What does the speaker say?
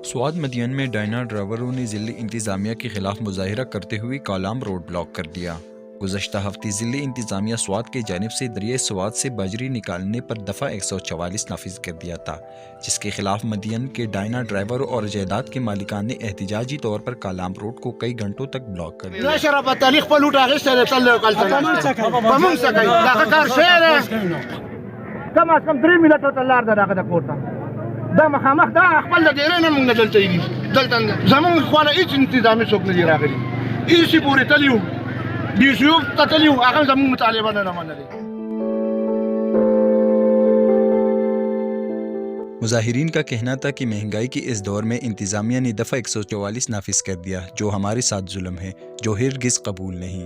स्वाद मदियन में डायना ड्राइवरों ने ज़िली इंतज़ामिया के खिलाफ मुजाहिरा करते हुए कालाम रोड ब्लॉक कर दिया। गुज़श्ता हफ्ते ज़िली इंतज़ामिया स्वाद की जानिब से दरिया स्वाद से बजरी निकालने पर दफ़ा 144 नाफिज कर दिया था, जिसके खिलाफ मदियन के डायना ड्राइवरों और जायदाद के मालिकान ने एहतजाजी तौर पर कालाम रोड को कई घंटों तक ब्लॉक कर दिया। دا مخامخ دا خپل د ډیرې نه موږ دلته یې دلته زمونږ خواله هیڅ انتظامي څوک نه دی راغلی هیڅ پورې تلیو ډي سي او ته تلیو هغه زمونږ مطالبه نه منلې. मुजाहिरीन का कहना था कि महंगाई के इस दौर में इंतज़ामिया ने दफ़ा 144 नाफिज कर दिया, जो हमारे साथ जुल्म है, जो हरगिज़ कबूल नहीं।